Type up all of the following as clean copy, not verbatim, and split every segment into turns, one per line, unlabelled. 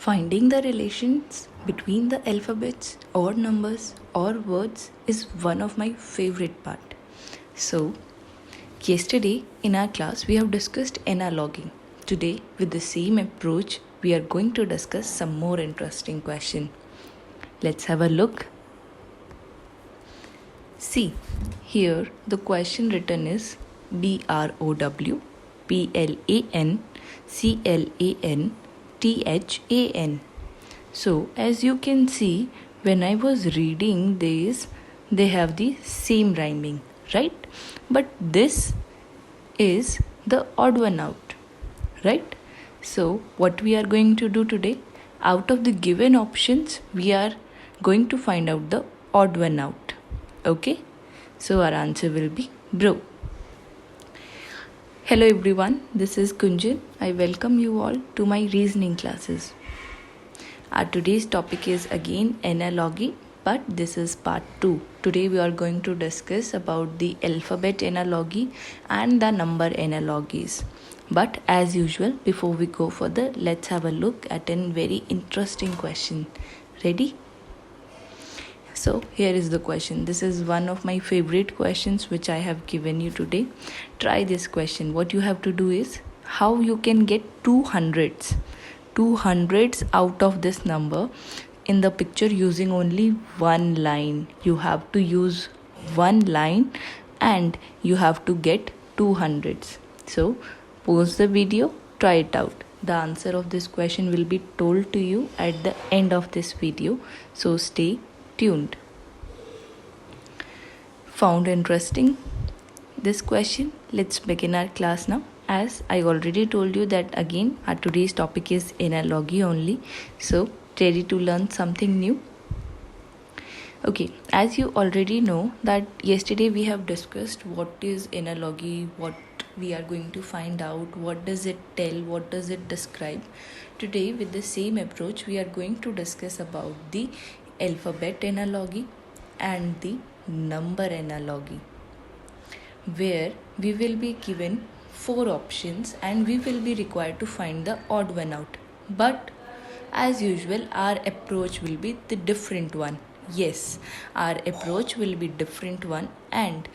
Finding the relations between the alphabets or numbers or words is one of my favorite part. So, yesterday in our class we have discussed analogy. Today with the same approach we are going to discuss some more interesting question. Let's have a look. See, here the question written is BROW PLAN CLAN THAN. So as you can see, when I was reading this, they have the same rhyming, right? But this is the odd one out, right? So what we are going to do today, out of the given options, we are going to find out the odd one out. Okay? So our answer will be bro. Hello everyone, this is Kunjan. I welcome you all to my reasoning classes. Our today's topic is again analogy, but this is part 2. Today we are going to discuss about the alphabet analogy and the number analogies. But as usual, before we go further, let's have a look at a very interesting question. Ready? So here is the question. This is one of my favorite questions which I have given you today. Try this question. What you have to do is how you can get 200s out of this number in the picture using only one line. You have to use one line and you have to get 200s. So pause the video, try it out. The answer of this question will be told to you at the end of this video. So stay tuned. Found interesting this question? Let's begin our class now. As I already told you that again our today's topic is analogy only. So ready to learn something new? Okay, as you already know that yesterday we have discussed what is analogy, what we are going to find out, what does it tell, what does it describe. Today with the same approach we are going to discuss about the alphabet analogy and the number analogy, where we will be given 4 options and we will be required to find the odd one out. But as usual our approach will be the different one. Yes, our approach will be different one, and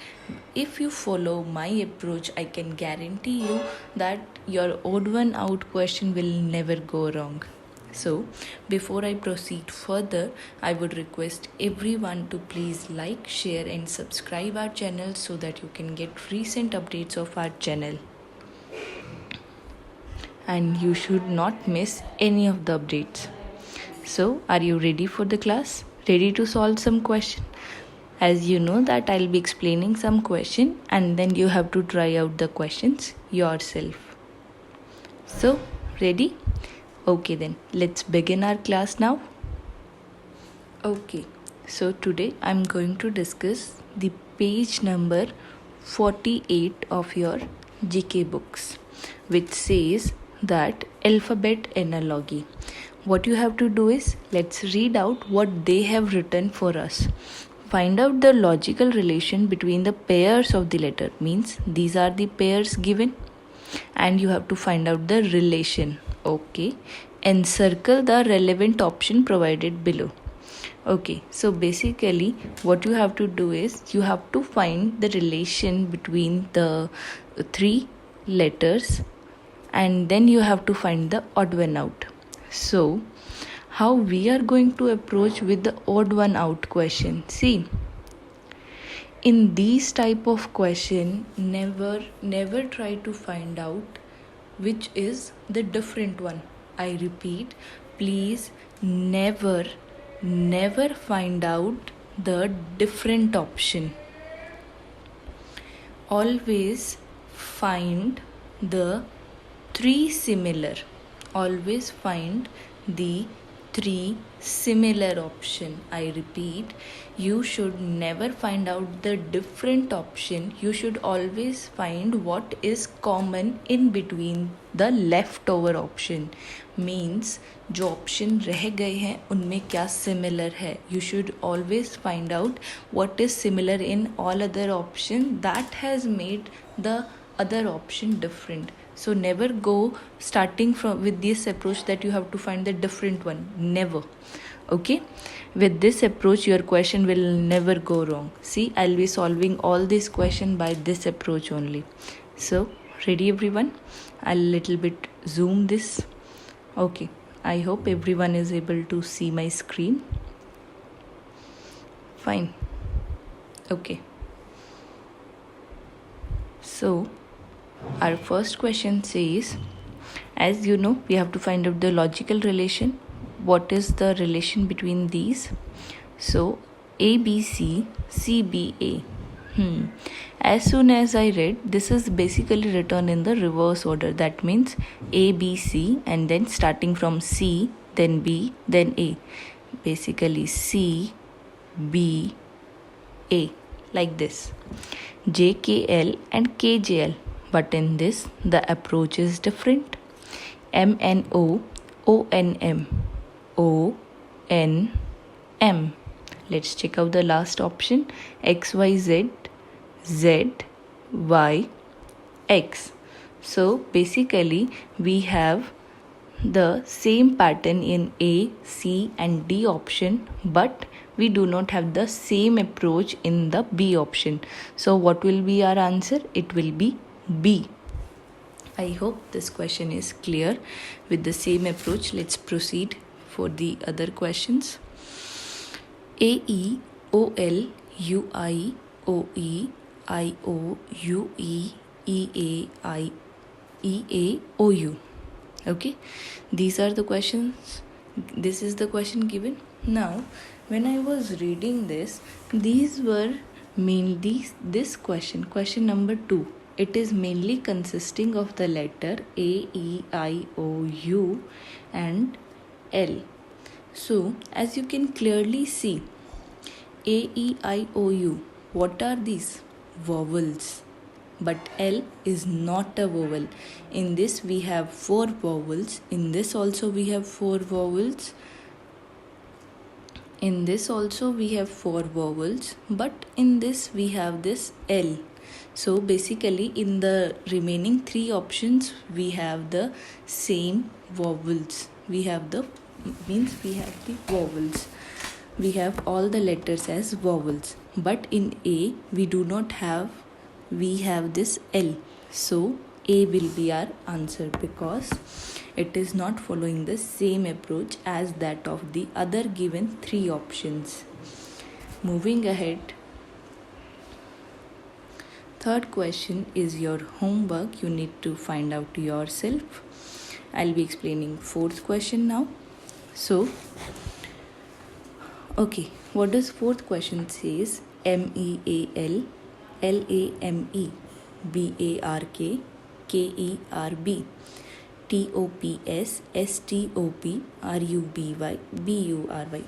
if you follow my approach I can guarantee you that your odd one out question will never go wrong. So before I proceed further, I would request everyone to please like, share and subscribe our channel so that you can get recent updates of our channel. And you should not miss any of the updates. So are you ready for the class? Ready to solve some question? As you know that I'll be explaining some question and then you have to try out the questions yourself. So ready? Okay then, let's begin our class now. Okay, so today I'm going to discuss the page number 48 of your GK books, which says that alphabet analogy. What you have to do is, let's read out what they have written for us. Find out the logical relation between the pairs of the letter. Means these are the pairs given and you have to find out the relation. Okay, encircle the relevant option provided below. Okay, so basically what you have to do is you have to find the relation between the 3 letters and then you have to find the odd one out. So how we are going to approach with the odd one out question? See, in these type of question, never try to find out which is the different one. I repeat, please never find out the different option. Always find the 3 similar. Always find the 3 similar option. I repeat, you should never find out the different option. You should always find what is common in between the leftover option. Means जो option रह गए हैं उनमें क्या similar है. You should always find out what is similar in all other option that has made the other option different. So never go starting from with this approach that you have to find the different one. Never. Okay, with this approach your question will never go wrong. See, I'll be solving all this question by this approach only. So ready everyone? I'll little bit zoom this. Okay, I hope everyone is able to see my screen. Fine. Okay, so our first question says, as you know, we have to find out the logical relation. What is the relation between these? So ABC, CBA. As soon as I read, this is basically written in the reverse order. That means A, B, C, and then starting from C, then B, then A. Basically C, B, A, like this. JKL and KJL. But in this, the approach is different. MNO, ONM, ONM. Let's check out the last option. XYZ, ZY, X. So basically we have the same pattern in A, C and D option, but we do not have the same approach in the B option. So what will be our answer? It will be B. I hope this question is clear. With the same approach, let's proceed for the other questions. AE, OL, UI, OE, IO, UE, EA, EA, OU. Okay, these are the questions. This is the question given. Now, when I was reading this, these were mainly this question number 2. It is mainly consisting of the letter A, E, I, O, U and L. So, as you can clearly see, A, E, I, O, U, what are these? Vowels. But L is not a vowel. In this we have 4 vowels. In this also we have 4 vowels. In this also we have 4 vowels. But in this we have this L. So basically in the remaining 3 options we have the same vowels. We have the vowels. We have all the letters as vowels. But in A we do not have, we have this L. So A will be our answer because it is not following the same approach as that of the other given 3 options. Moving ahead. Third question is your homework. You need to find out yourself. I'll be explaining fourth question now. So, okay, what does fourth question says? MEAL, LAME, BARK, KERB, TOPS, STOP, RUBY, BURY.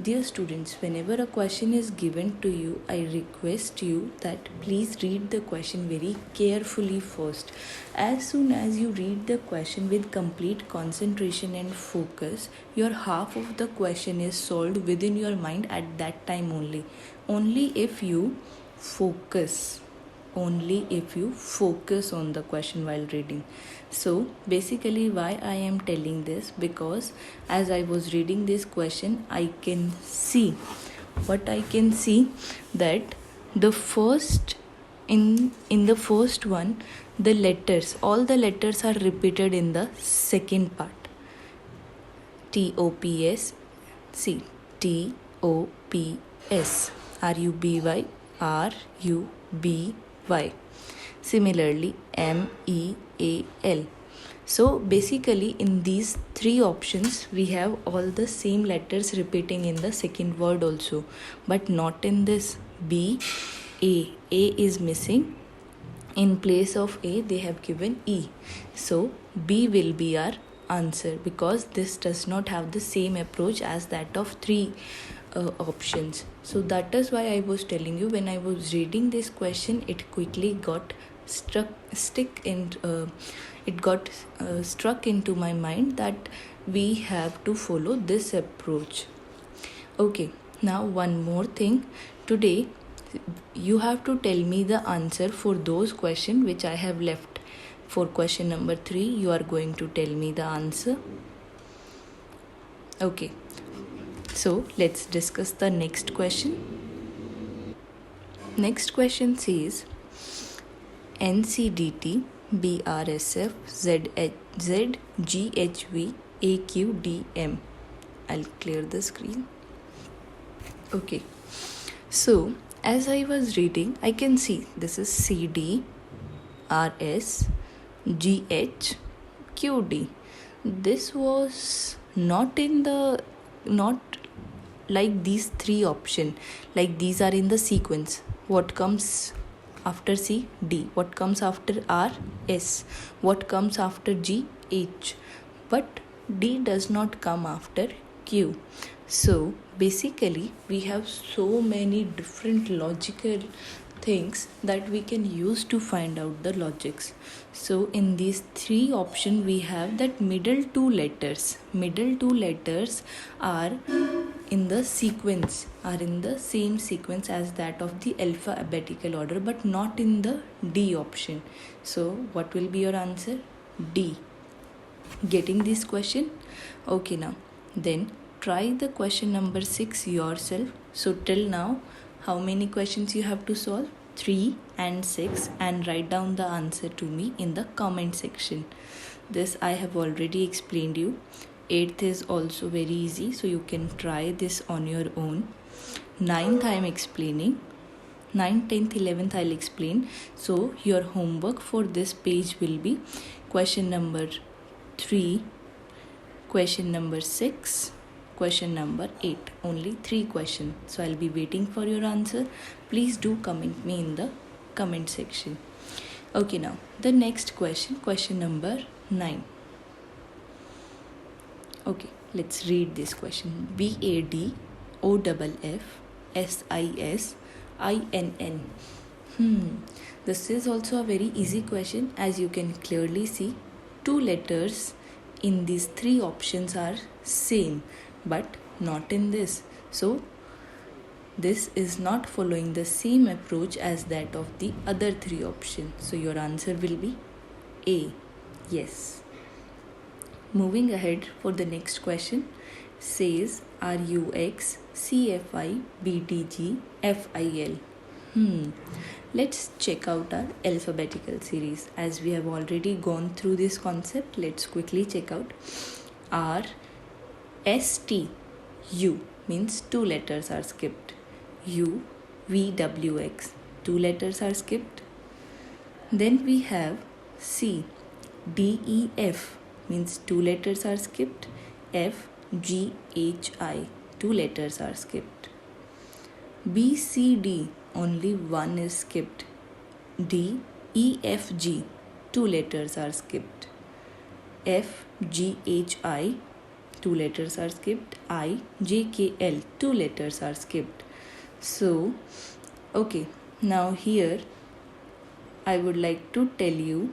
Dear students, whenever a question is given to you, I request you that please read the question very carefully first. As soon as you read the question with complete concentration and focus, your half of the question is solved within your mind at that time only. Only if you focus on the question while reading. So basically why I am telling this, because as I was reading this question, I can see that the first in the first one, the letters, all the letters are repeated in the second part. TOPS, see, TOPS, RUBY, RUBY. Similarly, MEAL. So basically in these 3 options we have all the same letters repeating in the second word also, but not in this B, A. A is missing. In place of A they have given E. So B will be our answer because this does not have the same approach as that of 3 options. So that is why I was telling you, when I was reading this question, it quickly got struck into my mind that we have to follow this approach. Okay, now one more thing. Today you have to tell me the answer for those questions which I have left. For question number 3, you are going to tell me the answer. Okay, so let's discuss the next question. Next question says NCDT BRSF ZGHV AQDM. I'll clear the screen. Okay, so as I was reading, I can see this is CD, RS, GH, QD. This was not like these three options, like these are in the sequence. What comes after C? D. What comes after R? S. What comes after G? H. But D does not come after Q. So basically we have so many different logical things that we can use to find out the logics. So in these three options we have that middle two letters are in the same sequence as that of the alphabetical order, but not in the D option. So what will be your answer? D. Getting this question? Okay, now then try the question number 6 yourself. So till now, how many questions you have to solve? 3 and 6, and write down the answer to me in the comment section. This I have already explained you. 8th is also very easy, so you can try this on your own. 9th I am explaining. 9th, 10th, 11th I'll explain. So your homework for this page will be question number 3, question number 6, question number 8. Only 3 questions. So I'll be waiting for your answer. Please do comment me in the comment section. Okay, now the next question number 9. Okay, let's read this question. BADOFFSISINN. This is also a very easy question. As you can clearly see, 2 letters in these 3 options are same, but not in this. So this is not following the same approach as that of the other 3 options. So your answer will be A. Yes. Moving ahead for the next question, says RUX CFI BTG FIL. Let's check out our alphabetical series. As we have already gone through this concept, let's quickly check out. R S T U means 2 letters are skipped. U V W X, 2 letters are skipped. Then we have C D E F means 2 letters are skipped. F G H I, 2 letters are skipped. B C D, only 1 is skipped. D E F G, 2 letters are skipped. F G H I, 2 letters are skipped. I J K L, 2 letters are skipped. So okay, now here I would like to tell you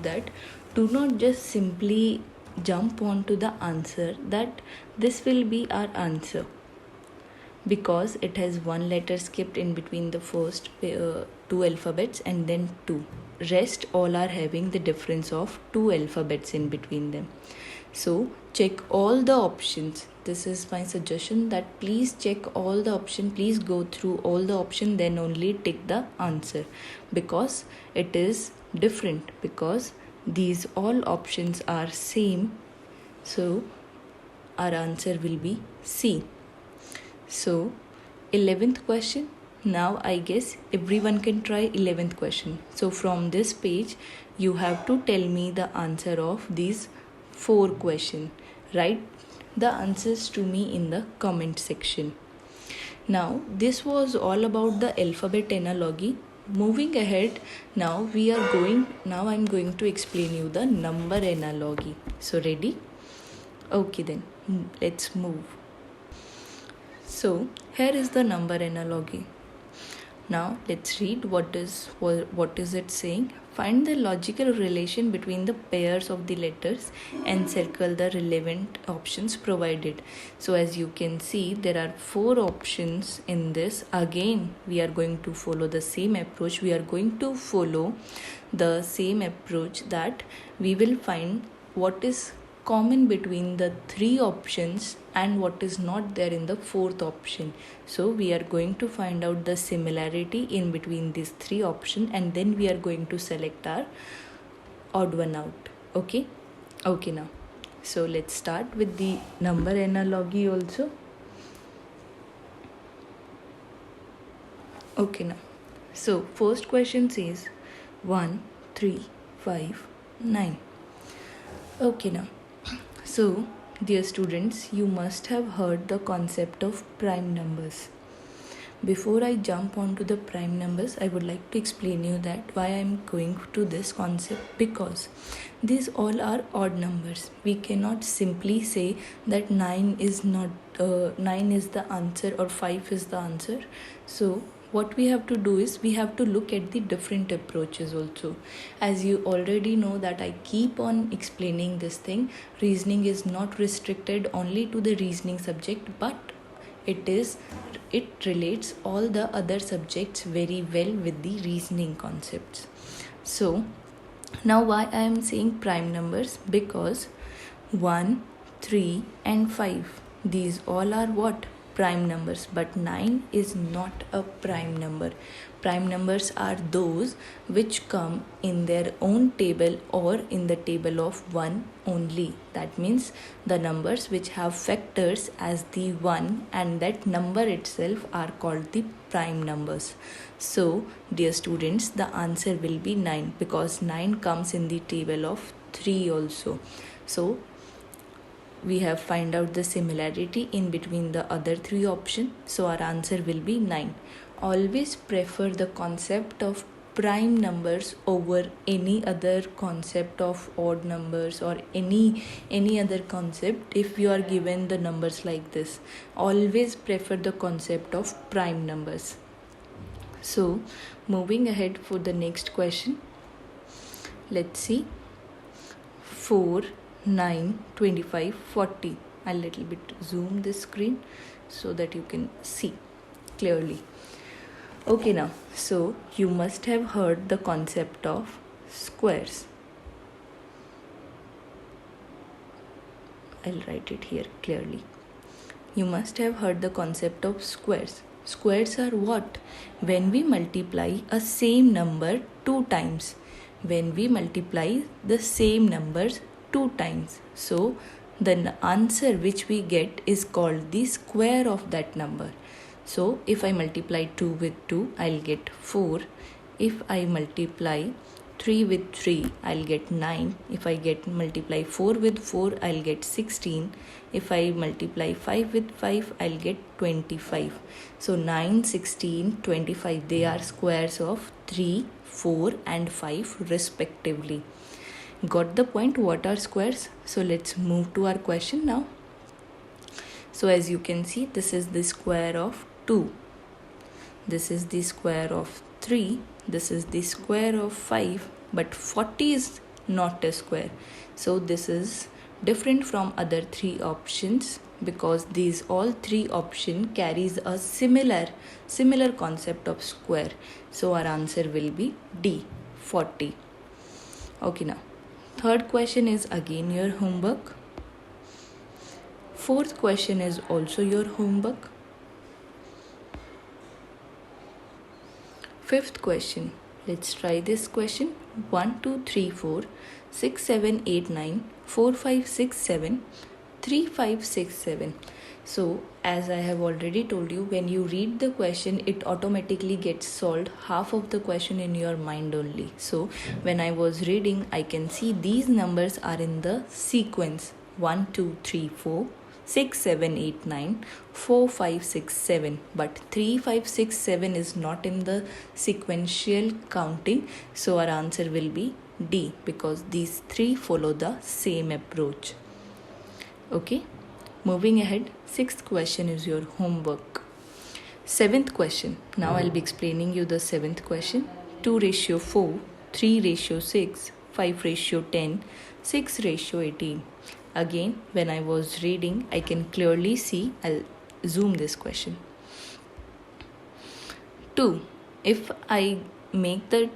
that do not just simply jump onto the answer that this will be our answer, because it has 1 letter skipped in between the first 2 alphabets and then 2. Rest all are having the difference of 2 alphabets in between them. So check all the options. This is my suggestion, that please check all the options. Please go through all the options, then only take the answer, because it is different, because these all options are same. So our answer will be C. So 11th question. Now I guess everyone can try 11th question. So from this page you have to tell me the answer of these 4 questions. Write the answers to me in the comment section. Now this was all about the alphabet analogy. Moving ahead, now I'm going to explain you the number analogy. So ready? Okay, then let's move. So here is the number analogy. Now let's read what is it saying. Find the logical relation between the pairs of the letters and circle the relevant options provided. So as you can see, there are 4 options in this. Again, we are going to follow the same approach. We are going to follow the same approach that we will find what is common between the 3 options and what is not there in the 4th option. So we are going to find out the similarity in between these 3 options, and then we are going to select our odd one out. Okay now, so let's start with the number analogy also. Okay now, so first question says 1 3 5 9. Okay now, so dear students, you must have heard the concept of prime numbers. Before I jump onto the prime numbers, I would like to explain you that why I am going to this concept, because these all are odd numbers. We cannot simply say that 9 is the answer or 5 is the answer. So what we have to do is we have to look at the different approaches also. As you already know that I keep on explaining this thing, reasoning is not restricted only to the reasoning subject, but it relates all the other subjects very well with the reasoning concepts. So now why I am saying prime numbers? Because 1, 3 and 5, these all are what? Prime numbers. But 9 is not a prime number. Prime numbers are those which come in their own table or in the table of 1 only. That means the numbers which have factors as the 1 and that number itself are called the prime numbers. So dear students, the answer will be 9, because 9 comes in the table of 3 also. So we have find out the similarity in between the other 3 options. So our answer will be 9. Always prefer the concept of prime numbers over any other concept of odd numbers or any other concept. If you are given the numbers like this, always prefer the concept of prime numbers. So moving ahead for the next question, let's see. 4 9 25 40. I'll little bit zoom this screen so that you can see clearly. Okay now, so you must have heard the concept of squares. I'll write it here clearly. You must have heard the concept of squares. Squares are what? When we multiply a same number 2 times. When we multiply the same numbers 2 times. So the answer which we get is called the square of that number. So if I multiply 2 with 2, I'll get 4. If I multiply 3 with 3, I'll get 9. If I multiply 4 with 4, I'll get 16. If I multiply 5 with 5, I'll get 25. So 9, 16, 25, they are squares of 3, 4 and 5 respectively. Got the point? What are squares? So let's move to our question now. So as you can see, this is the square of 2. This is the square of 3. This is the square of 5. But 40 is not a square. So this is different from other 3 options, because these all 3 options carries a similar concept of square. So our answer will be D, 40. Okay now. Third question is again your homework. Fourth question is also your homework. Fifth question. Let's try this question. 1, 2, 3, 4, 6, 7, 8, 9, 4, 5, 6, 7, 3, 5, 6, 7. So as I have already told you, when you read the question, it automatically gets solved half of the question in your mind only. So when I was reading, I can see these numbers are in the sequence 1, 2, 3, 4, 6, 7, 8, 9, 4, 5, 6, 7. But 3, 5, 6, 7 is not in the sequential counting. So our answer will be D, because these 3 follow the same approach. Okay. Moving ahead, sixth question is your homework. Seventh question. Now I'll be explaining you the seventh question. 2:4, 3:6, 5:10, 6:18. Again, when I was reading, I can clearly see. I'll zoom this question. 2. If I make the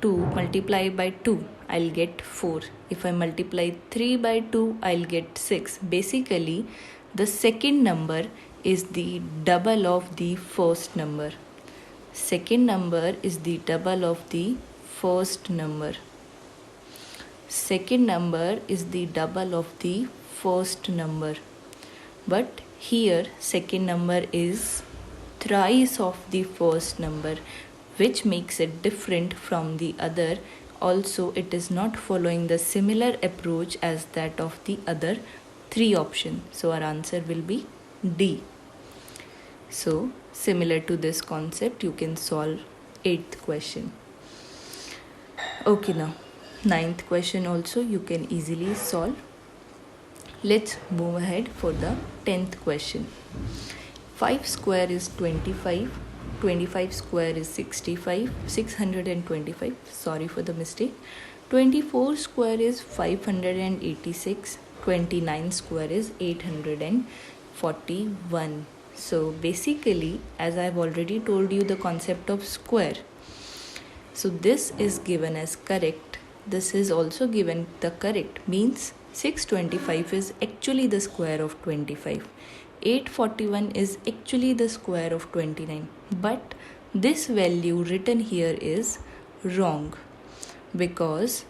2 multiply by 2, I'll get 4. If I multiply 3 by 2, I'll get 6. Basically, the second number is the double of the first number. Second number is the double of the first number. Second number is the double of the first number. But here, second number is thrice of the first number, which makes it different from the other. Also, it is not following the similar approach as that of the other three options. So our answer will be D. So similar to this concept, you can solve 8th question. Okay, now 9th question also you can easily solve. Let's move ahead for the 10th question. 5 square is 25. 25 square is 65. 625. Sorry for the mistake. 24 square is 586. 29 square is 841. So basically, as I've already told you the concept of square. So this is given as correct. This is also given the correct. Means 625 is actually the square of 25. 841 is actually the square of 29. But this value written here is wrong, because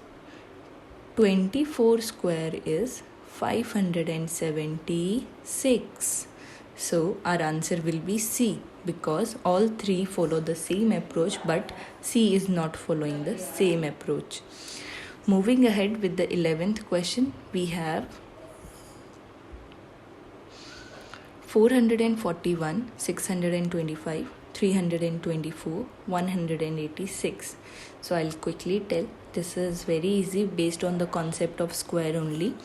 24 square is 576. So our answer will be C, because all three follow the same approach, but C is not following the same approach. Moving ahead with the 11th question, we have 441, 625, 324, 186. So I'll quickly tell. This is very easy based on the concept of square only.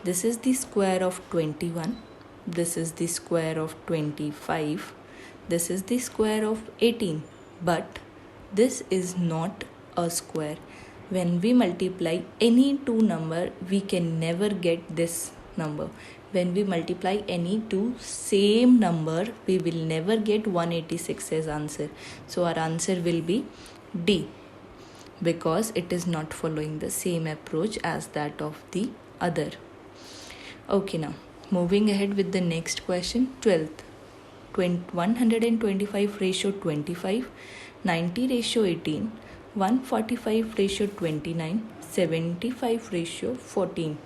This is the square of 21. This is the square of 25. This is the square of 18. But this is not a square. When we multiply any two number, we can never get this number. When we multiply any two same number, we will never get 186 as answer. So our answer will be D, because it is not following the same approach as that of the other. Okay, now moving ahead with the next question, 12th. 125:25, 90:18, 145:29, 75:14.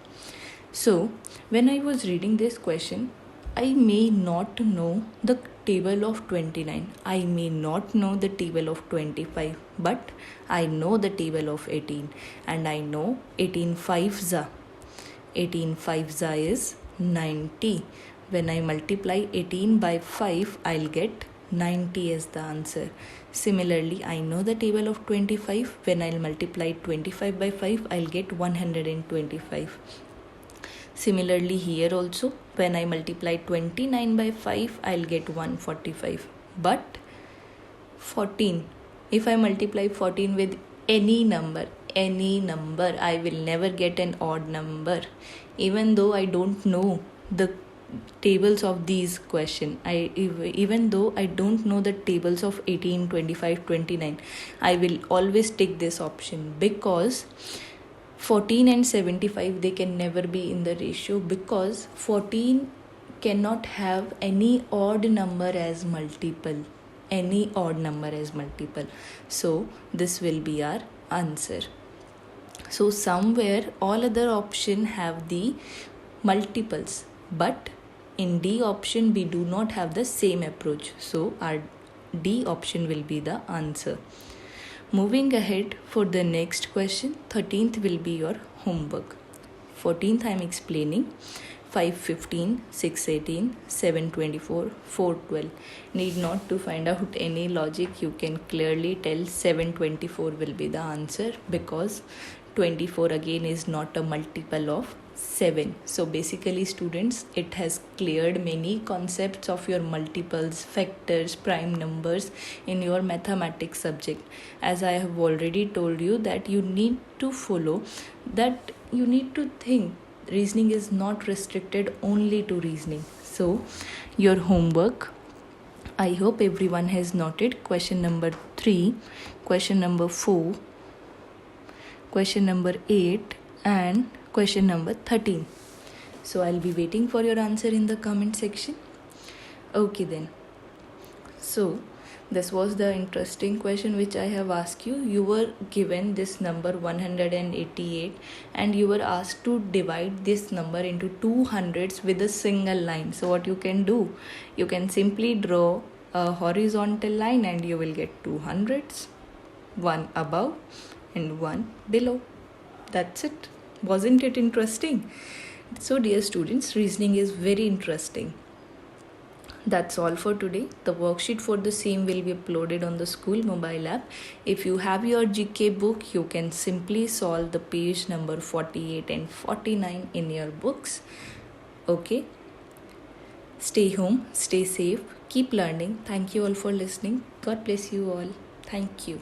So when I was reading this question, I may not know the table of 29. I may not know the table of 25, but I know the table of 18, and I know 18 5s. 18 5s is 90. When I multiply 18 by 5, I'll get 90 as the answer. Similarly, I know the table of 25. When I'll multiply 25 by 5, I'll get 125. Similarly, here also, when I multiply 29 by 5, I'll get 145. But 14, if I multiply 14 with any number, I will never get an odd number. Even though I don't know the tables of these question, even though I don't know the tables of 18, 25, 29, I will always take this option, because 14 and 75, they can never be in the ratio, because 14 cannot have any odd number as multiple. So this will be our answer. So somewhere all other option have the multiples, but in D option we do not have the same approach. So our D option will be the answer. Moving ahead for the next question, 13th will be your homework. 14th I am explaining. 515, 618, 724, 412. Need not to find out any logic. You can clearly tell 724 will be the answer because 24 again is not a multiple of 7. So basically students, it has cleared many concepts of your multiples, factors, prime numbers in your mathematics subject. As I have already told you that you need to follow, that you need to think. Reasoning is not restricted only to reasoning. So your homework, I hope everyone has noted question number 3, question number 4, question number 8 and question number 13. So I'll be waiting for your answer in the comment section. Okay then. So this was the interesting question which I have asked you. You were given this number 188 and you were asked to divide this number into 200s with a single line. So what you can do, you can simply draw a horizontal line and you will get 200s, one above and one below. That's it. Wasn't it interesting? So dear students, reasoning is very interesting. That's all for today. The worksheet for the same will be uploaded on the school mobile app. If you have your GK book, you can simply solve the page number 48 and 49 in your books. Okay. Stay home, stay safe, keep learning. Thank you all for listening. God bless you all. Thank you.